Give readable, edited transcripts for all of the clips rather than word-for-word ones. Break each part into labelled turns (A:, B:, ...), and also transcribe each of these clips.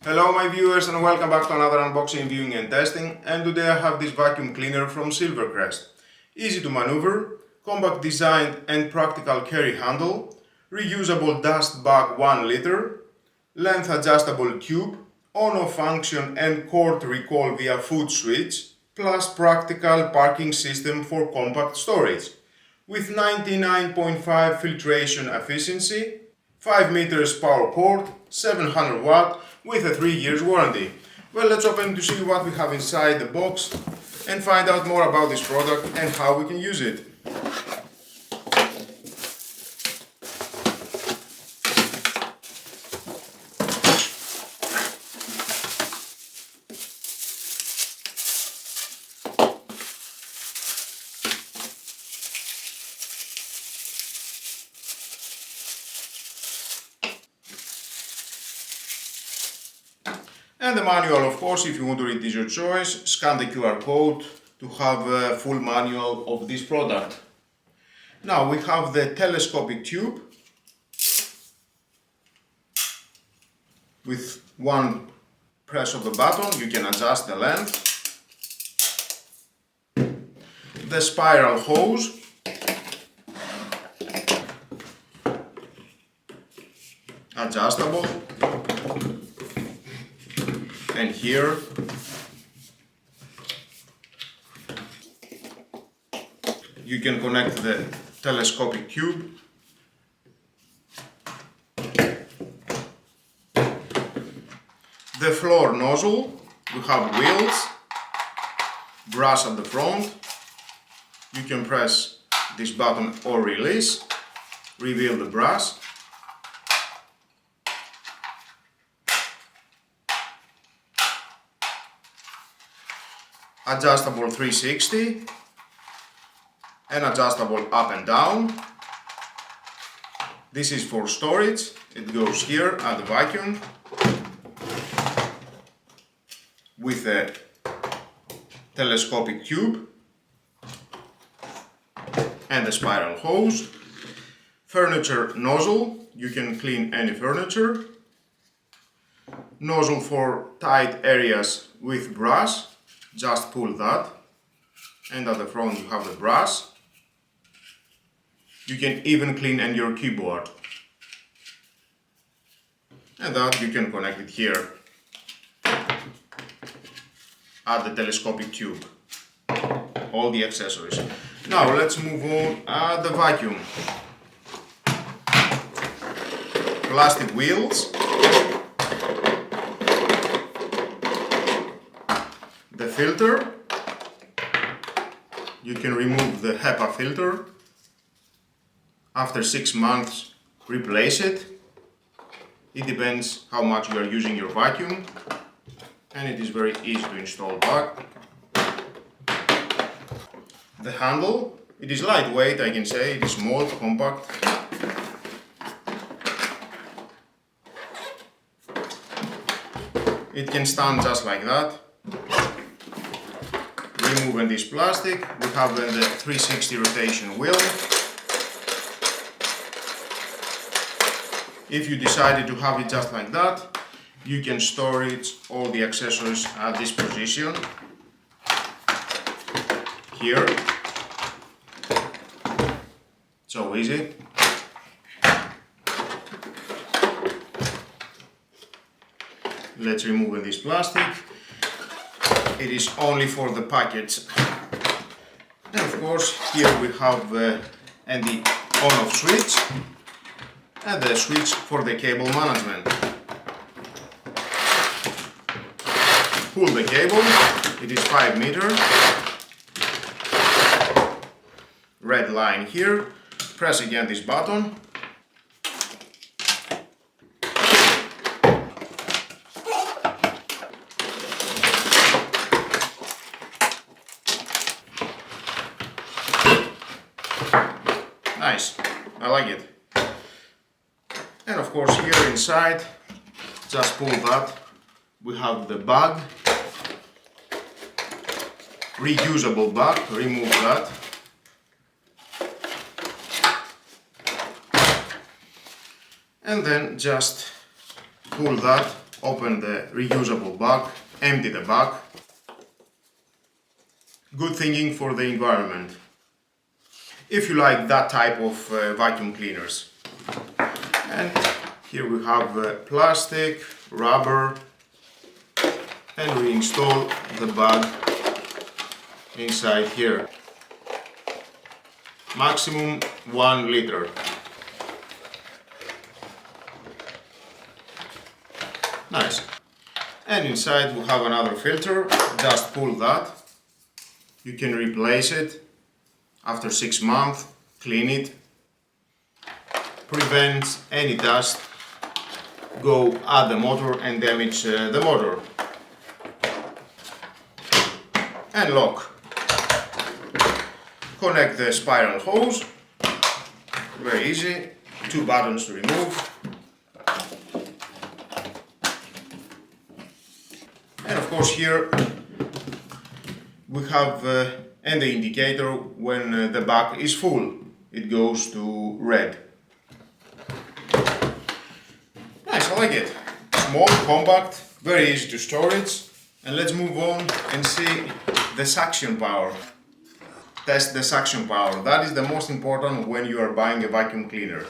A: Hello my viewers and welcome back to another unboxing, viewing and testing, and today I have this vacuum cleaner from Silvercrest. Easy to maneuver, compact design and practical carry handle, reusable dust bag 1 liter, length adjustable tube, on-off function and cord recall via foot switch, plus practical parking system for compact storage, with 99.5 filtration efficiency, 5 meters power cord, 700 watt with a 3 years warranty. Well, let's open to see what we have inside the box and find out more about this product and how we can use it. And the manual, of course, if you want to read this your choice, scan the QR code to have a full manual of this product. Now we have the telescopic tube with one press of the button, you can adjust the length. The spiral hose, adjustable. And here you can connect the telescopic tube. The floor nozzle, we have wheels, brass at the front. You can press this button or release, reveal the brass. Adjustable 360 and adjustable up and down. This is for storage, it goes here at the vacuum with a telescopic tube and the spiral hose. Furniture nozzle, you can clean any furniture. Nozzle for tight areas with brass. Just pull that, and at the front you have the brass. You can even clean in your keyboard, and that you can connect it here at the telescopic tube. All the accessories. Now let's move on at the vacuum. Plastic wheels. The filter, you can remove the HEPA filter. After 6 months, replace it. It depends how much you are using your vacuum, and it is very easy to install back. The handle, it is lightweight, I can say, it is small, compact. It can stand just like that. Removing this plastic, we have the 360 rotation wheel. If you decided to have it just like that, you can store it, all the accessories at this position. Here. So easy. Let's remove this plastic. It is only for the package. And of course here we have the on-off switch and the switch for the cable management. Pull the cable, it is 5 meters. Red line here, press again this button. Nice, I like it. And of course here inside, just pull that, we have the bag, reusable bag, remove that. And then just pull that Open the reusable bag, empty the bag. Good thinking for the environment. If you like that type of vacuum cleaners. And here we have plastic, rubber, and we install the bag inside here. Maximum 1 liter. Nice. And inside we have another filter. Just pull that. You can replace it after 6 months. Clean it. Prevents any dust go at the motor and damage the motor. And lock. Connect the spiral hose. Very easy. 2 buttons to remove. And of course here we have and the indicator when the bag is full. It goes to red. Nice, I like it. Small, compact, very easy to store it. And let's move on and see the suction power. Test the suction power. That is the most important when you are buying a vacuum cleaner.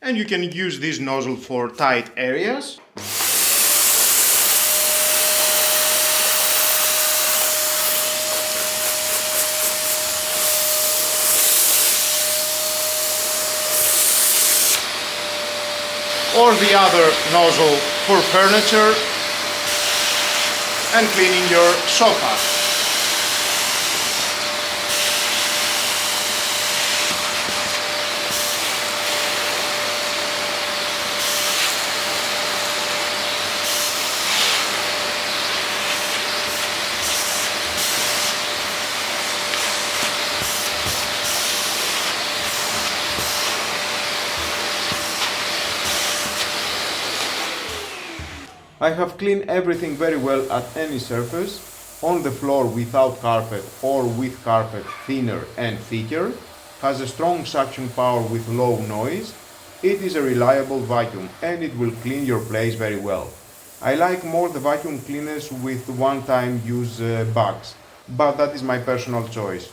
A: And you can use this nozzle for tight areas. or the other nozzle for furniture and cleaning your sofa. I have cleaned everything very well at any surface, on the floor without carpet or with carpet thinner and thicker, has a strong suction power with low noise. It is a reliable vacuum and it will clean your place very well. I like more the vacuum cleaners with one-time use bags, but that is my personal choice.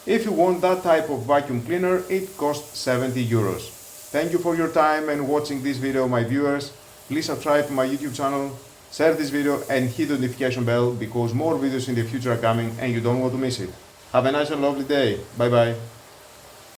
A: If you want that type of vacuum cleaner, it costs 70 euros. Thank you for your time and watching this video, my viewers. Please subscribe to my YouTube channel, share this video and hit the notification bell because more videos in the future are coming and you don't want to miss it. Have a nice and lovely day. Bye bye.